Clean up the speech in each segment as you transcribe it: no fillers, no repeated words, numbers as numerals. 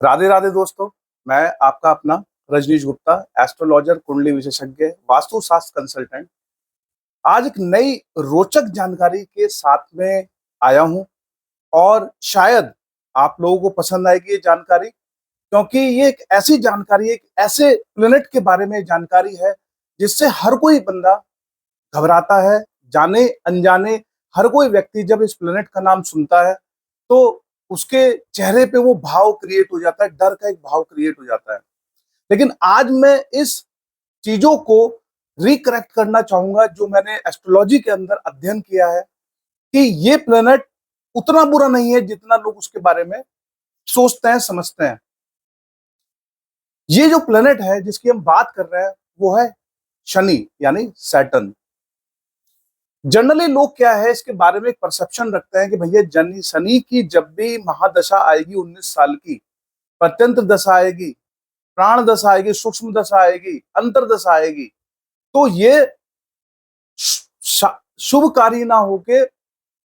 राधे राधे दोस्तों। मैं आपका अपना रजनीश गुप्ता, एस्ट्रोलॉजर, कुंडली विशेषज्ञ, वास्तु शास्त्र कंसल्टेंट। आज एक नई रोचक जानकारी के साथ में आया हूं और शायद आप लोगों को पसंद आएगी ये जानकारी, क्योंकि ये एक ऐसी जानकारी है, एक ऐसे प्लेनेट के बारे में जानकारी है जिससे हर कोई बंदा घबराता है। जाने अनजाने हर कोई व्यक्ति जब इस प्लेनेट का नाम सुनता है तो उसके चेहरे पे वो भाव क्रिएट हो जाता है, डर का एक भाव क्रिएट हो जाता है। लेकिन आज मैं इस चीजों को रिकरेक्ट करना चाहूंगा जो मैंने एस्ट्रोलॉजी के अंदर अध्ययन किया है, कि ये प्लेनेट उतना बुरा नहीं है जितना लोग उसके बारे में सोचते हैं, समझते हैं। ये जो प्लेनेट है जिसकी हम बात कर रहे हैं वो है शनि, यानी सैटर्न। जनरली लोग क्या है इसके बारे में एक परसेप्शन रखते हैं कि भैया जनी शनि की जब भी महादशा आएगी, 19 साल की प्रत्यंत्र दशा आएगी, प्राण दशा आएगी, सूक्ष्म दशा आएगी, अंतरदशा आएगी, तो ये शुभकारी ना होके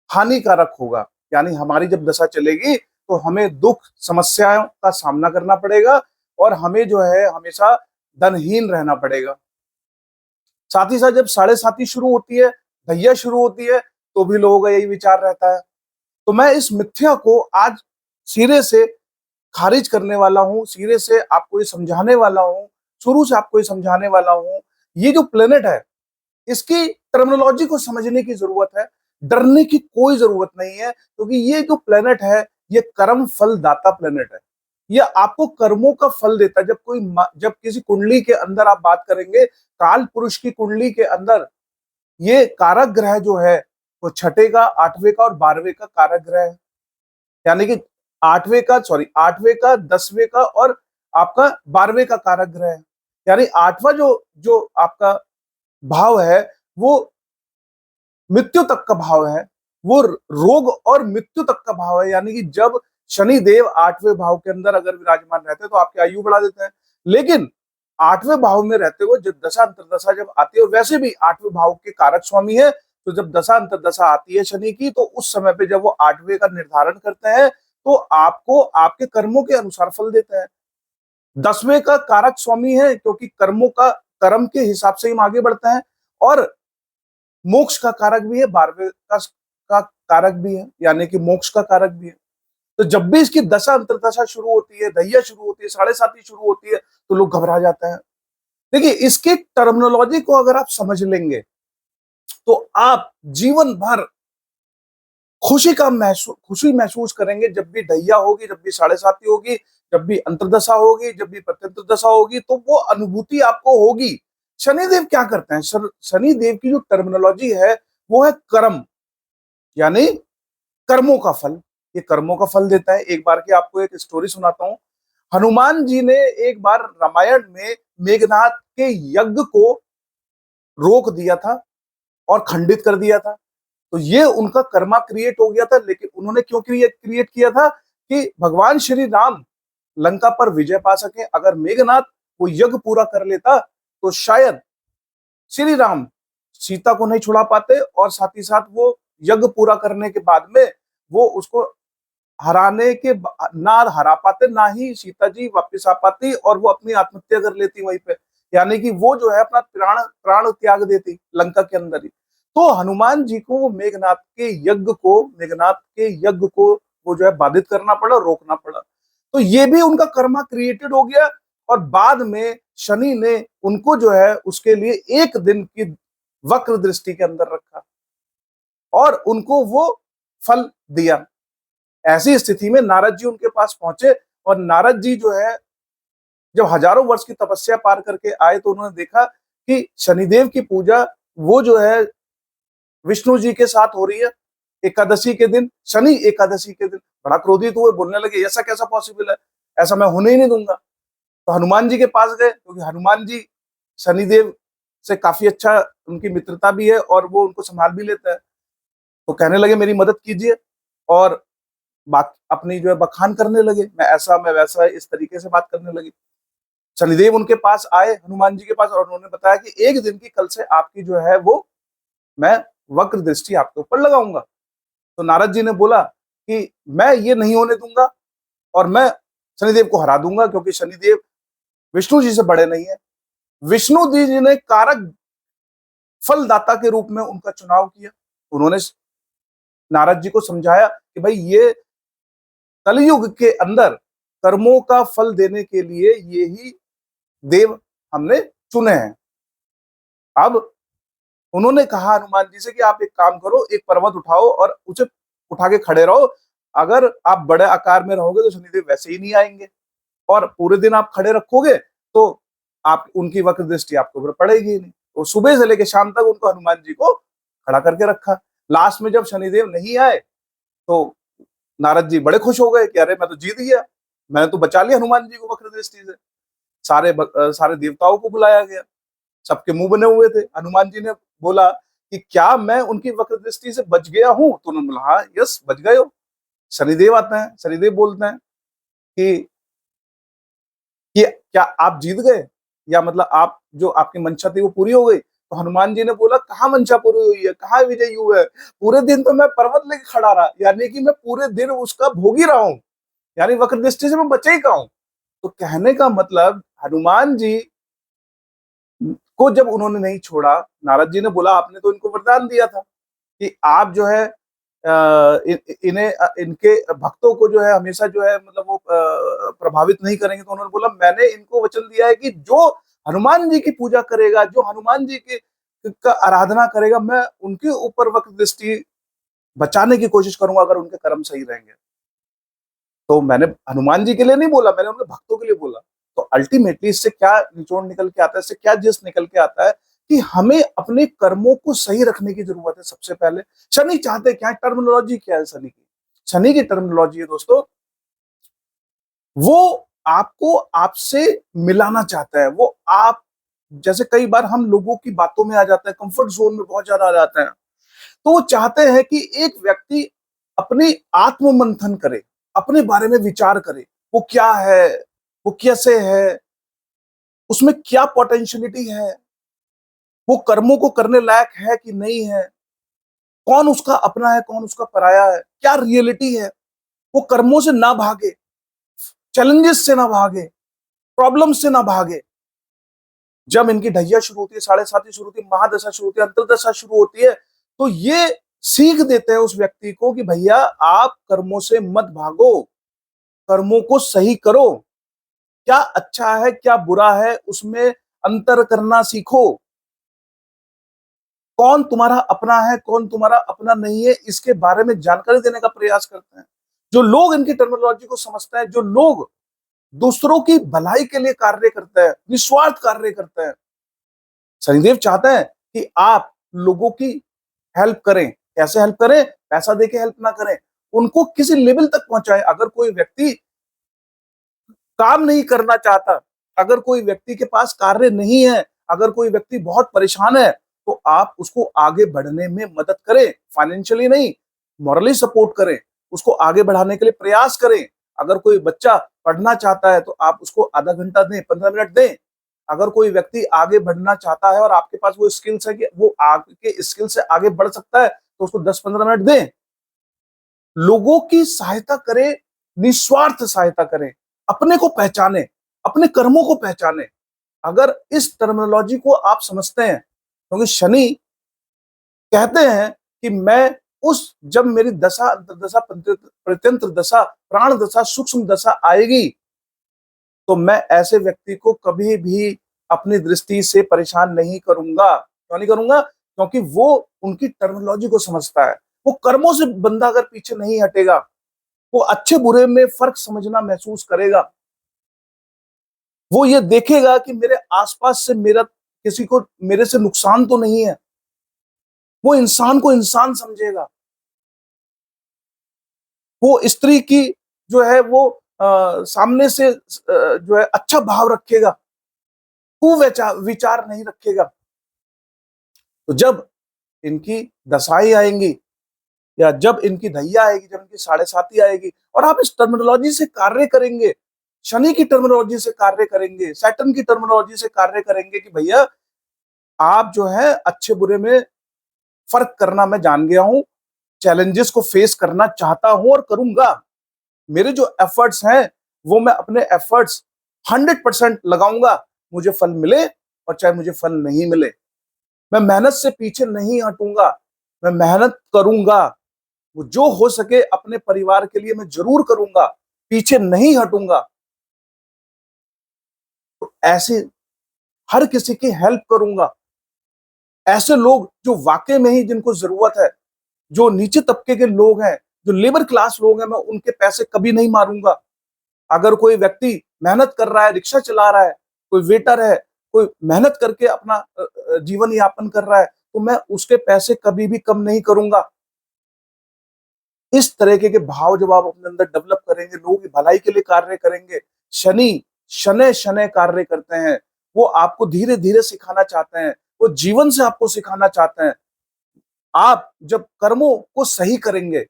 हानिकारक होगा। यानी हमारी जब दशा चलेगी तो हमें दुख समस्याओं का सामना करना पड़ेगा और हमें जो है हमेशा धनहीन रहना पड़ेगा। साथ ही साथ जब साढ़े साथी शुरू होती है, दैया शुरू होती है, तो भी लोगों का यही विचार रहता है। तो मैं इस मिथ्या को आज सिरे से खारिज करने वाला हूं, सिरे से आपको ये समझाने वाला हूं, शुरू से आपको ये समझाने वाला हूं। ये जो प्लेनेट है इसकी टर्मिनोलॉजी को समझने की जरूरत है, डरने की कोई जरूरत नहीं है, क्योंकि ये जो प्लेनेट है ये कर्म फल दाता प्लेनेट है। ये आपको कर्मों का फल देता है। जब किसी कुंडली के अंदर आप बात करेंगे, काल पुरुष की कुंडली के अंदर ये कारक ग्रह जो है वो छठे का, आठवें का और 12वें का कारक ग्रह है। यानी कि आठवें का, 10वें का और आपका 12वें का कारक ग्रह है। यानी आठवां जो जो आपका भाव है वो मृत्यु तक का भाव है, वो रोग और मृत्यु तक का भाव है। यानी कि जब शनि देव 8वें भाव के अंदर अगर विराजमान रहते हैं तो आपकी आयु बढ़ा देते हैं। लेकिन 8वें भाव में रहते हुए जब दशा अंतरदशा जब आती है, और वैसे भी 8वें भाव के कारक स्वामी है, तो जब दशा अंतरदशा आती है शनि की, तो उस समय पे जब वो 8वें का निर्धारण करते हैं तो आपको आपके कर्मों के अनुसार फल देते हैं। 10वें का कारक स्वामी है, क्योंकि कर्म के हिसाब से हम आगे बढ़ते हैं। और मोक्ष का कारक भी है, 12वें का कारक भी है, यानी कि मोक्ष का कारक भी है। तो जब भी इसकी दशा अंतरदशा शुरू होती है, दैया शुरू होती है, साढ़े साती शुरू होती है, तो लोग घबरा जाते हैं। देखिए, इसकी टर्मिनोलॉजी को अगर आप समझ लेंगे तो आप जीवन भर खुशी महसूस करेंगे। जब भी दैया होगी, जब भी साढ़े साती होगी, जब भी अंतरदशा होगी, जब भी प्रत्यंतर दशा होगी, तो वो अनुभूति आपको होगी। शनिदेव क्या करते हैं? शनिदेव की जो टर्मिनोलॉजी है वो है कर्म, यानी कर्मों का फल। ये कर्मों का फल देता है। एक बार की आपको एक स्टोरी सुनाता हूँ। हनुमान जी ने एक बार रामायण में मेघनाथ के यज्ञ को रोक दिया था और खंडित कर दिया था। तो ये उनका कर्मा क्रिएट हो गया था। लेकिन उन्होंने क्यों क्रिएट किया था? कि भगवान श्री राम लंका पर विजय पा सके। अगर मेघनाथ वो यज्ञ पूरा कर लेता तो शायद श्री राम सीता को नहीं छुड़ा पाते, और साथ ही साथ वो यज्ञ पूरा करने के बाद में वो उसको ना हरा पाते, ना ही सीता जी वापस आ पाती, और वो अपनी आत्महत्या कर लेती वहीं पे। यानी कि वो जो है अपना प्राण प्राण त्याग देती लंका के अंदर ही। तो हनुमान जी को मेघनाथ के यज्ञ को वो जो है बाधित करना पड़ा, रोकना पड़ा। तो ये भी उनका कर्मा क्रिएटेड हो गया। और बाद में शनि ने उनको जो है उसके लिए एक दिन की वक्र दृष्टि के अंदर रखा और उनको वो फल दिया। ऐसी स्थिति में नारद जी उनके पास पहुंचे, और नारद जी जो है जब हजारों वर्ष की तपस्या पार करके आए तो उन्होंने देखा कि शनिदेव की पूजा वो जो है विष्णु जी के साथ हो रही है एकादशी के दिन, शनि एकादशी के दिन। बड़ा क्रोधित हुए, बोलने लगे ऐसा कैसा पॉसिबल है, ऐसा मैं होने ही नहीं दूंगा। तो हनुमान जी के पास गए, क्योंकि हनुमान जी शनिदेव से काफी अच्छा उनकी मित्रता भी है और वो उनको संभाल भी लेते हैं। तो कहने लगे मेरी मदद कीजिए, और अपनी जो है बखान करने लगे, मैं ऐसा मैं वैसा, इस तरीके से बात करने लगी। शनिदेव उनके पास आए, हनुमान जी के पास, और उन्होंने बताया कि एक दिन की कल से आपकी जो है वो मैं वक्र दृष्टि आपके ऊपर लगाऊंगा। तो नारद जी ने बोला कि मैं ये नहीं होने दूंगा, और मैं शनिदेव को हरा दूंगा, क्योंकि शनिदेव विष्णु जी से बड़े नहीं है। विष्णु जी ने कारक फलदाता के रूप में उनका चुनाव किया। उन्होंने नारद जी को समझाया कि भाई ये कलयुग के अंदर कर्मों का फल देने के लिए ये ही देव हमने चुने हैं। अब उन्होंने कहा हनुमान जी से कि आप एक काम करो, एक पर्वत उठाओ और उसे उठा के खड़े रहो। अगर आप बड़े आकार में रहोगे तो शनिदेव वैसे ही नहीं आएंगे, और पूरे दिन आप खड़े रखोगे तो आप उनकी वक्र दृष्टि आपके ऊपर पड़ेगी ही नहीं। तो सुबह से लेकर शाम तक उनको हनुमान जी को खड़ा करके रखा। लास्ट में जब शनिदेव नहीं आए तो नारद जी बड़े खुश हो गए कि अरे मैं तो जीत गया, मैंने तो बचा लिया हनुमान जी को वक्र दृष्टि से। सारे देवताओं को बुलाया गया, सबके मुंह बने हुए थे। हनुमान जी ने बोला कि क्या मैं उनकी वक्र दृष्टि से बच गया हूं? तो उन्होंने बोला हाँ यस, बच गए हो। शनिदेव आते हैं, शनिदेव बोलते हैं कि क्या आप जीत गए, या मतलब आप जो आपकी मंशा थी वो पूरी हो गई? तो हनुमान जी ने बोला कहाँ मंशा पूरी हुई है, कहाँ विजयी हुआ है, पूरे दिन तो मैं पर्वत लेके खड़ा रहा, यानी कि मैं पूरे दिन उसका भोगी रहा हूं, यानी वक्र दृष्टि से मैं बचे ही कहाँ हूं। तो कहने का मतलब हनुमान जी को जब उन्होंने नहीं छोड़ा, नारद जी ने बोला आपने तो इनको वरदान दिया था कि आप जो है इनके भक्तों को जो है हमेशा जो है मतलब वो प्रभावित नहीं करेंगे। तो उन्होंने बोला मैंने इनको वचन दिया है कि जो हनुमान जी की पूजा करेगा, जो हनुमान जी की का आराधना करेगा, मैं उनके ऊपर वक्र दृष्टि बचाने की कोशिश करूंगा अगर उनके कर्म सही रहेंगे। तो मैंने हनुमान जी के लिए नहीं बोला, मैंने उनके भक्तों के लिए बोला। तो अल्टीमेटली इससे क्या निचोड़ निकल के आता है, इससे क्या जिस निकल के आता है कि हमें अपने कर्मों को सही रखने की जरूरत है। सबसे पहले शनि चाहते क्या है, टर्मिनोलॉजी क्या है शनि की? शनि की टर्मिनोलॉजी है दोस्तों, वो आपको आपसे मिलाना चाहता है। वो आप जैसे कई बार हम लोगों की बातों में आ जाते हैं, कंफर्ट जोन में बहुत ज्यादा आ जाते हैं, तो वो चाहते हैं कि एक व्यक्ति अपनी आत्म मंथन करे, अपने बारे में विचार करे, वो क्या है, वो कैसे है, उसमें क्या पोटेंशियलिटी है, वो कर्मों को करने लायक है कि नहीं है, कौन उसका अपना है, कौन उसका पराया है, क्या रियलिटी है। वो कर्मों से ना भागे, चैलेंजेस से ना भागे, प्रॉब्लम से ना भागे। जब इनकी ढैया शुरू होती है, 7.5 शुरू होती है, महादशा शुरू होती है, अंतरदशा शुरू होती है, तो ये सीख देते हैं उस व्यक्ति को कि भैया आप कर्मों से मत भागो, कर्मों को सही करो, क्या अच्छा है क्या बुरा है उसमें अंतर करना सीखो, कौन तुम्हारा अपना है कौन तुम्हारा अपना नहीं है इसके बारे में जानकारी देने का प्रयास करते हैं। जो लोग इनकी टर्मिनोलॉजी को समझते हैं, जो लोग दूसरों की भलाई के लिए कार्य करते हैं, निस्वार्थ कार्य करते हैं, शनिदेव चाहते हैं कि आप लोगों की हेल्प करें। कैसे हेल्प करें? पैसा देके हेल्प ना करें, उनको किसी लेवल तक पहुंचाएं। अगर कोई व्यक्ति काम नहीं करना चाहता, अगर कोई व्यक्ति के पास कार्य नहीं है, अगर कोई व्यक्ति बहुत परेशान है, तो आप उसको आगे बढ़ने में मदद करें। फाइनेंशियली नहीं, मॉरली सपोर्ट करें, उसको आगे बढ़ाने के लिए प्रयास करें। अगर कोई बच्चा पढ़ना चाहता है तो आप उसको आधा घंटा दें, 15 मिनट दें। अगर कोई व्यक्ति आगे बढ़ना चाहता है और आपके पास वो स्किल्स है कि वो आगे स्किल से आगे बढ़ सकता है, तो उसको 10-15 मिनट दें। लोगों की सहायता करें, निस्वार्थ सहायता करें, अपने को पहचाने, अपने कर्मों को पहचाने। अगर इस टर्मिनोलॉजी को आप समझते हैं, क्योंकि शनि कहते हैं कि मैं उस जब मेरी दशा अंतर्दशा प्रत्यंत्र दशा प्राण दशा सूक्ष्म दशा आएगी, तो मैं ऐसे व्यक्ति को कभी भी अपनी दृष्टि से परेशान नहीं करूंगा। क्यों नहीं करूंगा? क्योंकि वो उनकी टर्मिनोलॉजी को समझता है। वो कर्मों से बंदा अगर पीछे नहीं हटेगा, वो अच्छे बुरे में फर्क समझना महसूस करेगा। वो ये देखेगा कि मेरे आसपास से मेरा किसी को मेरे से नुकसान तो नहीं है। वो इंसान को इंसान समझेगा। वो स्त्री की जो है वो सामने से जो है अच्छा भाव रखेगा, कुविचार विचार नहीं रखेगा। तो जब इनकी दशाएं आएंगी या जब इनकी ढैया आएगी, जब इनकी 7.5 आएगी और आप इस टर्मिनोलॉजी से कार्य करेंगे, शनि की टर्मिनोलॉजी से कार्य करेंगे, सैटर्न की टर्मिनोलॉजी से कार्य करेंगे कि भैया आप जो है अच्छे बुरे में फर्क करना मैं जान गया हूं, चैलेंजेस को फेस करना चाहता हूं और करूंगा। मेरे जो एफर्ट्स हैं वो मैं अपने एफर्ट्स 100% लगाऊंगा, मुझे फल मिले और चाहे मुझे फल नहीं मिले। मैं मेहनत से पीछे नहीं हटूंगा, मैं मेहनत करूंगा। वो जो हो सके अपने परिवार के लिए मैं जरूर करूंगा, पीछे नहीं हटूंगा। तो ऐसे हर किसी की हेल्प करूंगा। ऐसे लोग जो वाकई में ही जिनको जरूरत है, जो नीचे तबके के लोग हैं, जो लेबर क्लास लोग हैं, मैं उनके पैसे कभी नहीं मारूंगा। अगर कोई व्यक्ति मेहनत कर रहा है, रिक्शा चला रहा है, कोई वेटर है, कोई मेहनत करके अपना जीवन यापन कर रहा है, तो मैं उसके पैसे कभी भी कम नहीं करूंगा। इस तरीके के भाव जब आप अपने अंदर डेवलप करेंगे, लोगों की भलाई के लिए कार्य करेंगे। शनि शनै शनै कार्य करते हैं। वो आपको धीरे धीरे सिखाना चाहते हैं, वो जीवन से आपको सिखाना चाहते हैं। आप जब कर्मों को सही करेंगे,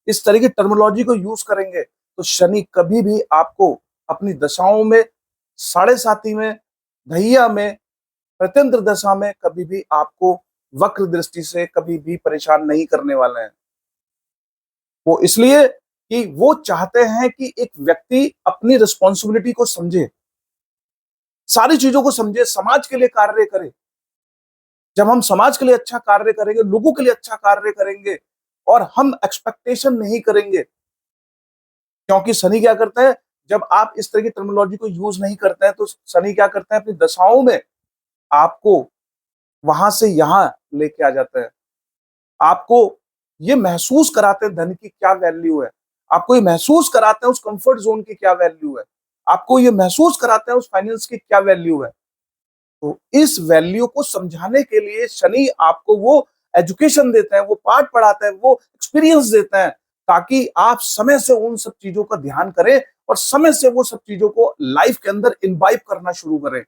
इस तरह की टर्मिनोलॉजी को यूज करेंगे, तो शनि कभी भी आपको अपनी दशाओं में, साढ़े साती में, धैया में, प्रत्यंत्र दशा में कभी भी आपको वक्र दृष्टि से कभी भी परेशान नहीं करने वाले हैं। वो इसलिए कि वो चाहते हैं कि एक व्यक्ति अपनी रिस्पॉन्सिबिलिटी को समझे, सारी चीजों को समझे, समाज के लिए कार्य करे। जब हम समाज के लिए अच्छा कार्य करेंगे, लोगों के लिए अच्छा कार्य करेंगे और हम एक्सपेक्टेशन नहीं करेंगे, क्योंकि शनि क्या करता है, जब आप इस तरह की टर्मिनोलॉजी को यूज नहीं करते हैं तो शनि क्या करते हैं, अपनी दशाओं में आपको वहां से यहां लेके आ जाते हैं। आपको ये महसूस कराते हैं धन की क्या वैल्यू है, आपको ये महसूस कराते हैं उस कंफर्ट जोन की क्या वैल्यू है, आपको ये महसूस कराते हैं उस फाइनेंस की क्या वैल्यू है। तो इस वैल्यू को समझाने के लिए शनि आपको वो एजुकेशन देते हैं, वो पाठ पढ़ाते हैं, वो एक्सपीरियंस देते हैं, ताकि आप समय से उन सब चीजों का ध्यान करें और समय से वो सब चीजों को लाइफ के अंदर इनवाइब करना शुरू करें।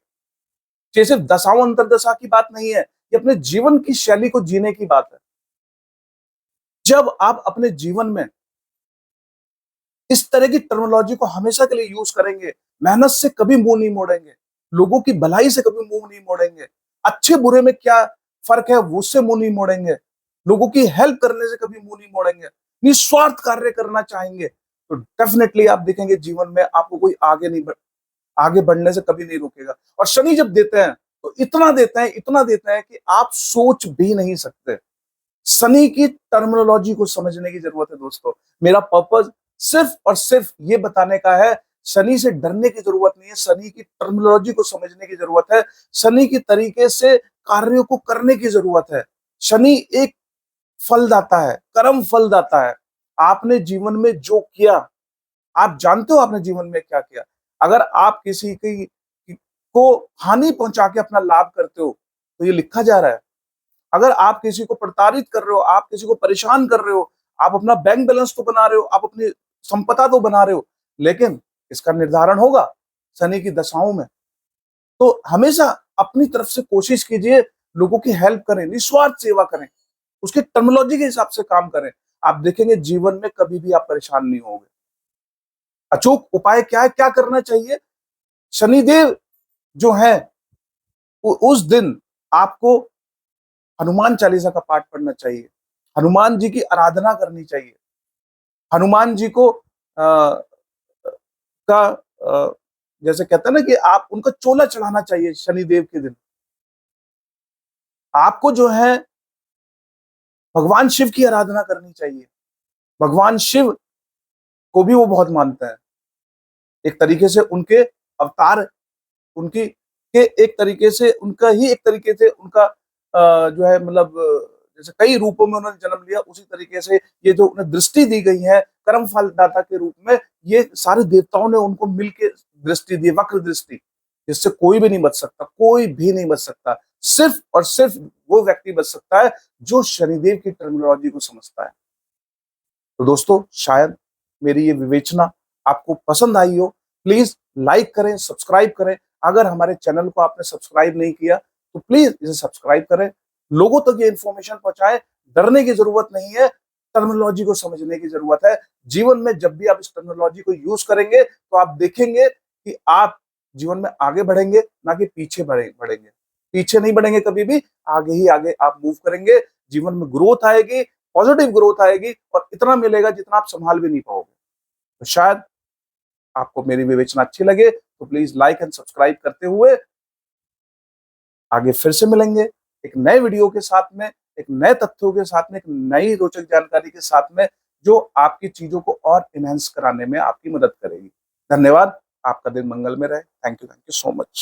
ये सिर्फ दशाओं अंतरदशा की बात नहीं है, ये अपने जीवन की शैली को जीने की बात है। जब आप अपने जीवन में इस तरह की टर्मिनोलॉजी को हमेशा के लिए यूज करेंगे, मेहनत से कभी मुंह नहीं मोड़ेंगे, लोगों की भलाई से कभी मुंह नहीं मोड़ेंगे, अच्छे बुरे में क्या फर्क है उससे मुंह नहीं मोड़ेंगे, लोगों की हेल्प करने से कभी मुंह नहीं मोड़ेंगे, निस्वार्थ कार्य करना चाहेंगे, तो डेफिनेटली आप देखेंगे जीवन में आपको कोई आगे बढ़ने से कभी नहीं रोकेगा। और शनि जब देते हैं तो इतना देते हैं, इतना देते हैं कि आप सोच भी नहीं सकते। शनि की टर्मिनोलॉजी को समझने की जरूरत है दोस्तों। मेरा पर्पस सिर्फ और सिर्फ ये बताने का है, शनि से डरने की जरूरत नहीं है, शनि की टर्मिनोलॉजी को समझने की जरूरत है, शनि की तरीके से कार्यों को करने की जरूरत है। शनि एक फलदाता है, कर्म फलदाता है। आपने जीवन में जो किया, आप जानते हो आपने जीवन में क्या किया। अगर आप किसी को हानि पहुंचा के अपना लाभ करते हो, तो ये लिखा जा रहा है। अगर आप किसी को प्रताड़ित कर रहे हो, आप किसी को परेशान कर रहे हो, आप अपना बैंक बैलेंस तो बना रहे हो, आप अपनी संपदा तो बना रहे हो, लेकिन इसका निर्धारण होगा शनि की दशाओं में। तो हमेशा अपनी तरफ से कोशिश कीजिए, लोगों की हेल्प करें, निस्वार्थ सेवा करें, उसकी टर्मिनोलॉजी के हिसाब से काम करें। आप देखेंगे जीवन में कभी भी आप परेशान नहीं होंगे। अचूक उपाय क्या है, क्या करना चाहिए? शनिदेव जो है, उस दिन आपको हनुमान चालीसा का पाठ पढ़ना चाहिए, हनुमान जी की आराधना करनी चाहिए, हनुमान जी को का जैसे कहते हैं ना कि आप उनका चोला चढ़ाना चाहिए शनिदेव के दिन। आपको जो है भगवान शिव की आराधना करनी चाहिए। भगवान शिव को भी वो बहुत मानते हैं। एक तरीके से उनके अवतार, उनकी के एक तरीके से उनका ही एक तरीके से उनका जो है मतलब जैसे कई रूपों में उन्होंने जन्म लिया, उसी तरीके से ये जो उन्हें दृष्टि दी गई है कर्म फलदाता के रूप में, ये सारे देवताओं ने उनको मिलके दृष्टि दी, वक्र दृष्टि, जिससे कोई भी नहीं बच सकता, कोई भी नहीं बच सकता। सिर्फ और सिर्फ वो व्यक्ति बच सकता है जो शनिदेव की टर्मिनोलॉजी को समझता है। तो दोस्तों, शायद मेरी ये विवेचना आपको पसंद आई हो। प्लीज लाइक करें, सब्सक्राइब करें। अगर हमारे चैनल को आपने सब्सक्राइब नहीं किया तो प्लीज इसे सब्सक्राइब करें, लोगों तक ये इंफॉर्मेशन पहुंचाएं। डरने की जरूरत नहीं है, टर्मिनोलॉजी को समझने की जरूरत है। जीवन में जब भी आप इस टर्मिनोलॉजी को यूज करेंगे तो आप देखेंगे कि आप जीवन में आगे बढ़ेंगे, ना कि पीछे बढ़ेंगे। पीछे नहीं बढ़ेंगे कभी भी, आगे ही आगे आप मूव करेंगे। जीवन में ग्रोथ आएगी, पॉजिटिव ग्रोथ आएगी और इतना मिलेगा जितना आप संभाल भी नहीं पाओगे। तो शायद आपको मेरी विवेचना अच्छी लगे तो प्लीज लाइक एंड सब्सक्राइब करते हुए आगे फिर से मिलेंगे एक नए वीडियो के साथ में, एक नए तथ्यों के साथ में, एक नई रोचक जानकारी के साथ में, जो आपकी चीजों को और इनहेंस कराने में आपकी मदद करेगी। धन्यवाद। आपका दिन मंगल में रहे। Thank you so much.